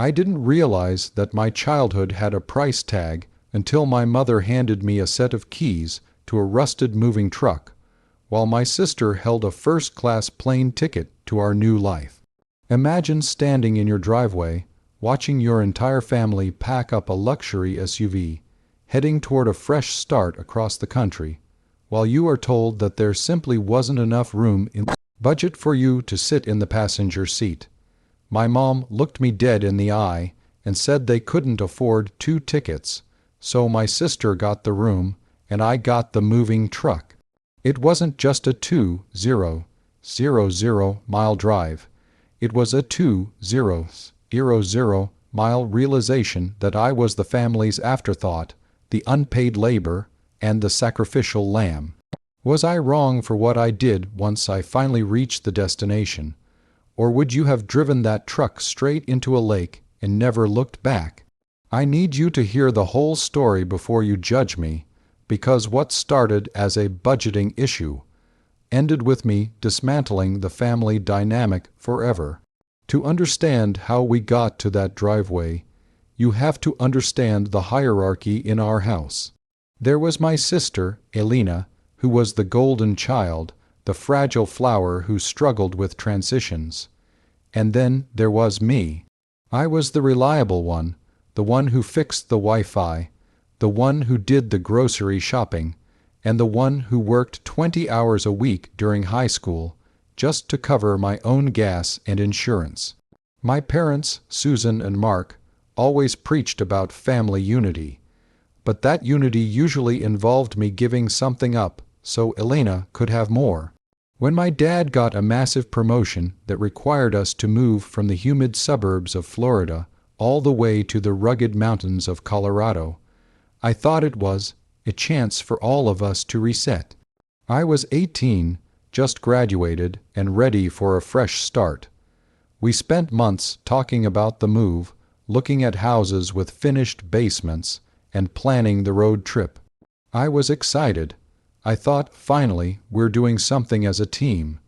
I didn't realize that my childhood had a price tag until my mother handed me a set of keys to a rusted moving truck, while my sister held a first-class plane ticket to our new life. Imagine standing in your driveway, watching your entire family pack up a luxury SUV, heading toward a fresh start across the country, while you are told that there simply wasn't enough room in the budget for you to sit in the passenger seat. My mom looked me dead in the eye and said they couldn't afford 2 tickets, so my sister got the room and I got the moving truck. It wasn't just a 2,000-mile drive. It was a 2,000-mile realization that I was the family's afterthought, the unpaid labor, and the sacrificial lamb. Was I wrong for what I did once I finally reached the destination? Or would you have driven that truck straight into a lake and never looked back? I need you to hear the whole story before you judge me, because what started as a budgeting issue ended with me dismantling the family dynamic forever. To understand how we got to that driveway, you have to understand the hierarchy in our house. There was my sister, Elena, who was the golden child, the fragile flower who struggled with transitions. And then there was me. I was the reliable one, the one who fixed the Wi-Fi, the one who did the grocery shopping, and the one who worked 20 hours a week during high school just to cover my own gas and insurance. My parents, Susan and Mark, always preached about family unity, but that unity usually involved me giving something up so Elena could have more. When my dad got a massive promotion that required us to move from the humid suburbs of Florida all the way to the rugged mountains of Colorado, I thought it was a chance for all of us to reset. I was 18, just graduated, and ready for a fresh start. We spent months talking about the move, looking at houses with finished basements, and planning the road trip. I was excited. I thought, finally, we're doing something as a team.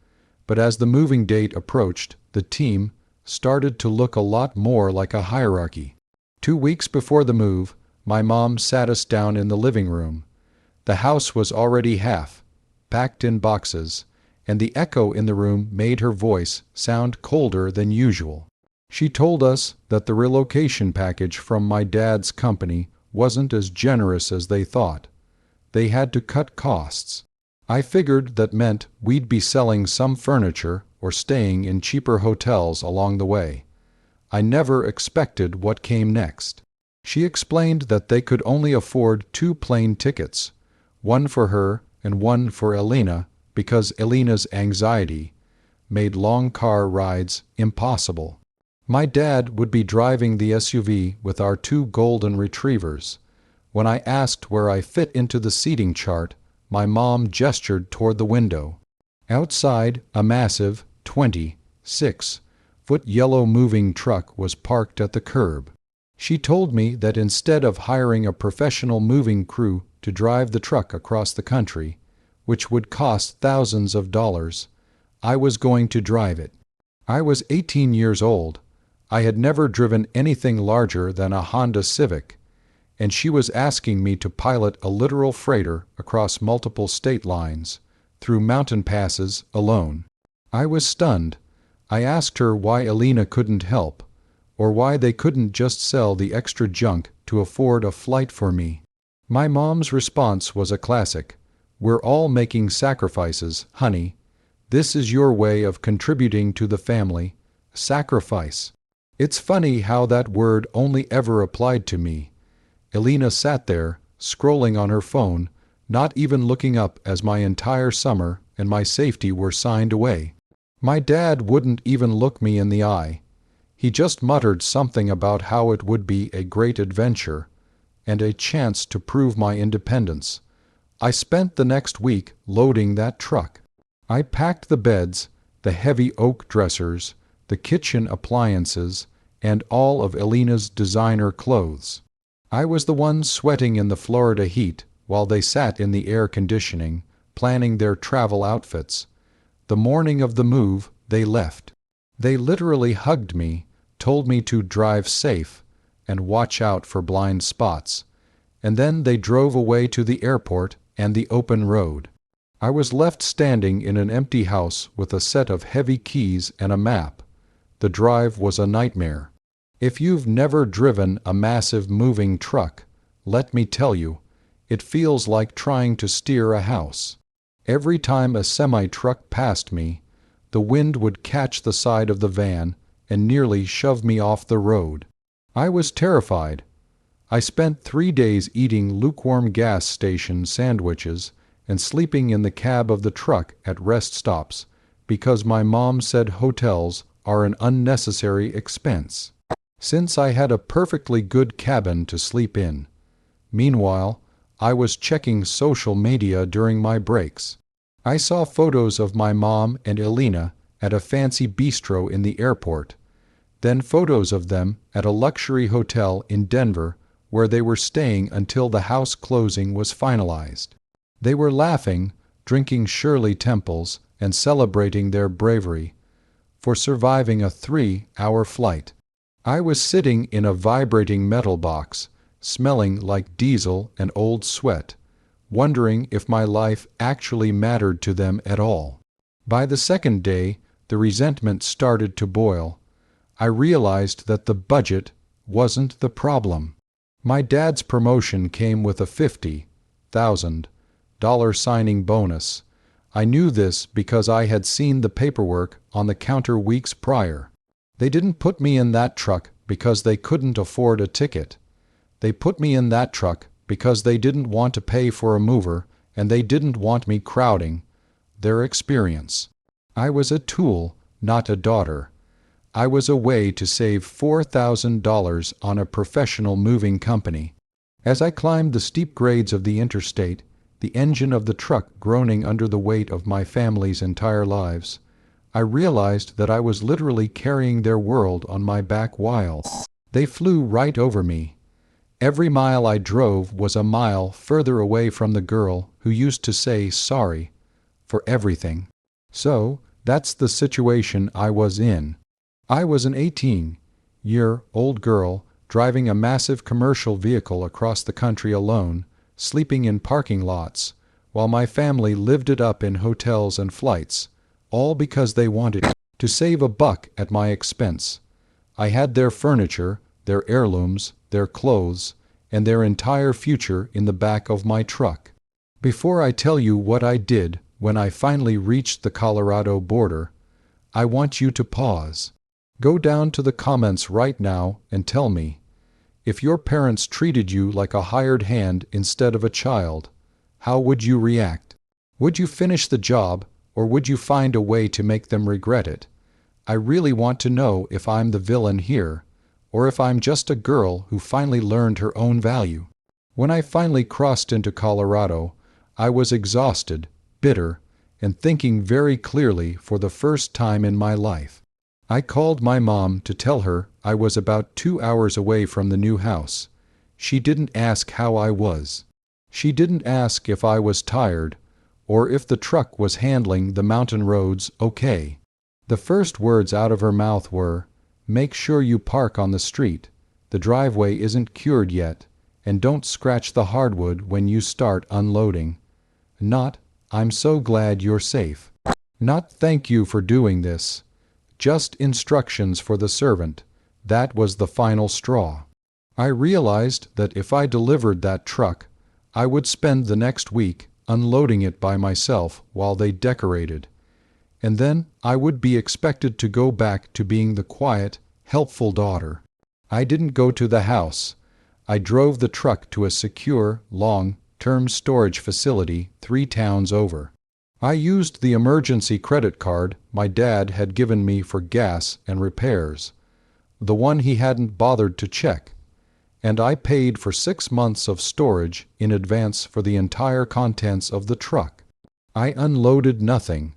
But as the moving date approached, the team started to look a lot more like a hierarchy. 2 weeks before the move, my mom sat us down in the living room. The house was already half packed in boxes, and the echo in the room made her voice sound colder than usual. She told us that the relocation package from my dad's company wasn't as generous as they thought. They had to cut costs. I figured that meant we'd be selling some furniture or staying in cheaper hotels along the way. I never expected what came next. She explained that they could only afford 2 plane tickets, one for her and one for Elena, because Elena's anxiety made long car rides impossible. My dad would be driving the SUV with our 2 golden retrievers. When I asked where I fit into the seating chart, my mom gestured toward the window. Outside, a massive 26-foot yellow moving truck was parked at the curb. She told me that instead of hiring a professional moving crew to drive the truck across the country, which would cost thousands of dollars, I was going to drive it. I was 18 years old. I had never driven anything larger than a Honda Civic, and she was asking me to pilot a literal freighter across multiple state lines, through mountain passes alone. I was stunned. I asked her why Elena couldn't help, or why they couldn't just sell the extra junk to afford a flight for me. My mom's response was a classic. "We're all making sacrifices, honey. This is your way of contributing to the family. Sacrifice." It's funny how that word only ever applied to me. Elena sat there, scrolling on her phone, not even looking up as my entire summer and my safety were signed away. My dad wouldn't even look me in the eye. He just muttered something about how it would be a great adventure and a chance to prove my independence. I spent the next week loading that truck. I packed the beds, the heavy oak dressers, the kitchen appliances, and all of Elena's designer clothes. I was the one sweating in the Florida heat while they sat in the air conditioning, planning their travel outfits. The morning of the move, they left. They literally hugged me, told me to drive safe and watch out for blind spots, and then they drove away to the airport and the open road. I was left standing in an empty house with a set of heavy keys and a map. The drive was a nightmare. If you've never driven a massive moving truck, let me tell you, it feels like trying to steer a house. Every time a semi-truck passed me, the wind would catch the side of the van and nearly shove me off the road. I was terrified. I spent 3 days eating lukewarm gas station sandwiches and sleeping in the cab of the truck at rest stops because my mom said hotels are an unnecessary expense, since I had a perfectly good cabin to sleep in. Meanwhile, I was checking social media during my breaks. I saw photos of my mom and Elena at a fancy bistro in the airport, then photos of them at a luxury hotel in Denver where they were staying until the house closing was finalized. They were laughing, drinking Shirley Temples, and celebrating their bravery for surviving a 3-hour flight. I was sitting in a vibrating metal box, smelling like diesel and old sweat, wondering if my life actually mattered to them at all. By the second day, the resentment started to boil. I realized that the budget wasn't the problem. My dad's promotion came with a $50,000 signing bonus. I knew this because I had seen the paperwork on the counter weeks prior. They didn't put me in that truck because they couldn't afford a ticket. They put me in that truck because they didn't want to pay for a mover and they didn't want me crowding their experience. I was a tool, not a daughter. I was a way to save $4,000 on a professional moving company. As I climbed the steep grades of the interstate, the engine of the truck groaning under the weight of my family's entire lives, I realized that I was literally carrying their world on my back while they flew right over me. Every mile I drove was a mile further away from the girl who used to say sorry for everything. So, that's the situation I was in. I was an 18-year-old girl driving a massive commercial vehicle across the country alone, sleeping in parking lots, while my family lived it up in hotels and flights, all because they wanted to save a buck at my expense. I had their furniture, their heirlooms, their clothes, and their entire future in the back of my truck. Before I tell you what I did when I finally reached the Colorado border, I want you to pause. Go down to the comments right now and tell me, if your parents treated you like a hired hand instead of a child, how would you react? Would you finish the job, or would you find a way to make them regret it? I really want to know if I'm the villain here, or if I'm just a girl who finally learned her own value. When I finally crossed into Colorado, I was exhausted, bitter, and thinking very clearly for the first time in my life. I called my mom to tell her I was about 2 hours away from the new house. She didn't ask how I was. She didn't ask if I was tired, or if the truck was handling the mountain roads okay. The first words out of her mouth were, "Make sure you park on the street. The driveway isn't cured yet, and don't scratch the hardwood when you start unloading." Not, "I'm so glad you're safe." Not, "Thank you for doing this." Just instructions for the servant. That was the final straw. I realized that if I delivered that truck, I would spend the next week unloading it by myself while they decorated. And then I would be expected to go back to being the quiet, helpful daughter. I didn't go to the house. I drove the truck to a secure, long-term storage facility 3 towns over. I used the emergency credit card my dad had given me for gas and repairs, the one he hadn't bothered to check, and I paid for 6 months of storage in advance for the entire contents of the truck. I unloaded nothing.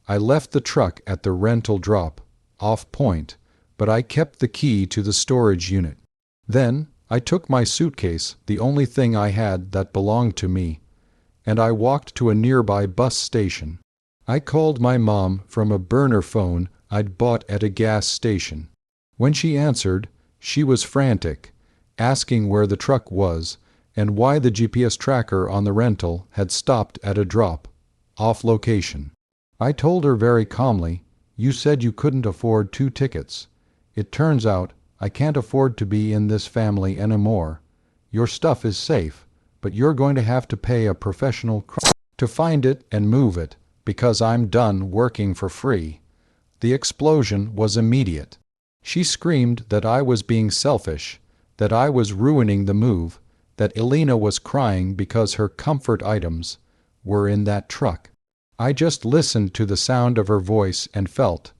I left the truck at the rental drop-off point, but I kept the key to the storage unit. Then I took my suitcase, the only thing I had that belonged to me, and I walked to a nearby bus station. I called my mom from a burner phone I'd bought at a gas station. When she answered, she was frantic, asking where the truck was and why the GPS tracker on the rental had stopped at a drop-off location. I told her very calmly, "You said you couldn't afford 2 tickets. It turns out I can't afford to be in this family anymore. Your stuff is safe, but you're going to have to pay a professional to find it and move it, because I'm done working for free." The explosion was immediate. She screamed that I was being selfish, that I was ruining the move, that Elena was crying because her comfort items were in that truck. I just listened to the sound of her voice and felt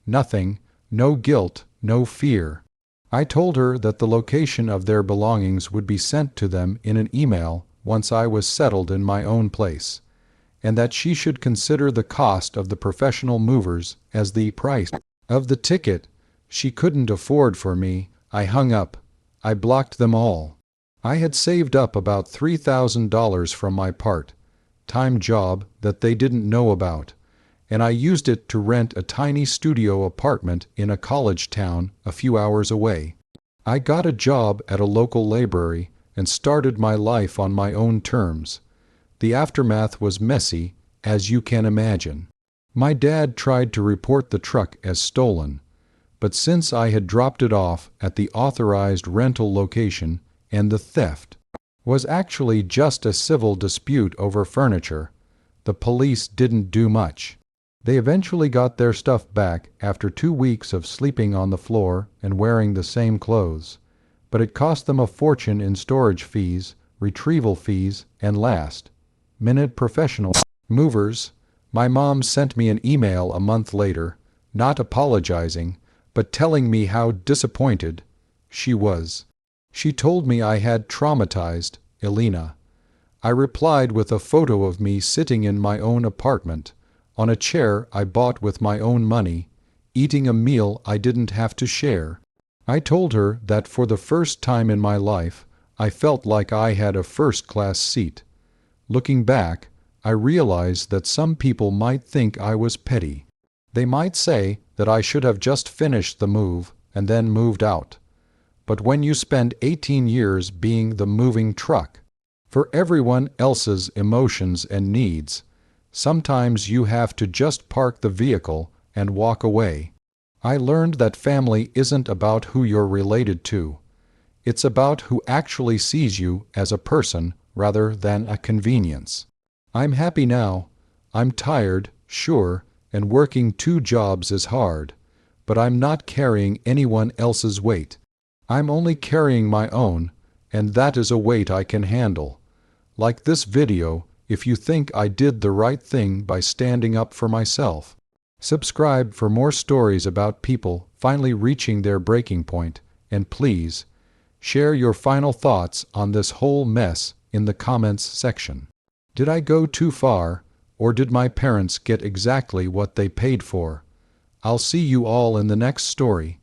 nothing, no guilt, no fear. I told her that the location of their belongings would be sent to them in an email once I was settled in my own place, and that she should consider the cost of the professional movers as the price of the ticket she couldn't afford for me. I hung up. I blocked them all. I had saved up about $3,000 from my part-time job that they didn't know about, and I used it to rent a tiny studio apartment in a college town a few hours away. I got a job at a local library and started my life on my own terms. The aftermath was messy, as you can imagine. My dad tried to report the truck as stolen, but since I had dropped it off at the authorized rental location and the theft was actually just a civil dispute over furniture, the police didn't do much. They eventually got their stuff back after 2 weeks of sleeping on the floor and wearing the same clothes, but it cost them a fortune in storage fees, retrieval fees, and last-minute professional movers. My mom sent me an email a month later, not apologizing, but telling me how disappointed she was. She told me I had traumatized Elena. I replied with a photo of me sitting in my own apartment, on a chair I bought with my own money, eating a meal I didn't have to share. I told her that for the first time in my life, I felt like I had a first-class seat. Looking back, I realized that some people might think I was petty. They might say that I should have just finished the move and then moved out. But when you spend 18 years being the moving truck for everyone else's emotions and needs, sometimes you have to just park the vehicle and walk away. I learned that family isn't about who you're related to. It's about who actually sees you as a person rather than a convenience. I'm happy now. I'm tired, sure, and working 2 jobs is hard, but I'm not carrying anyone else's weight. I'm only carrying my own, and that is a weight I can handle. Like this video, if you think I did the right thing by standing up for myself. Subscribe for more stories about people finally reaching their breaking point, and please, share your final thoughts on this whole mess in the comments section. Did I go too far, or did my parents get exactly what they paid for? I'll see you all in the next story.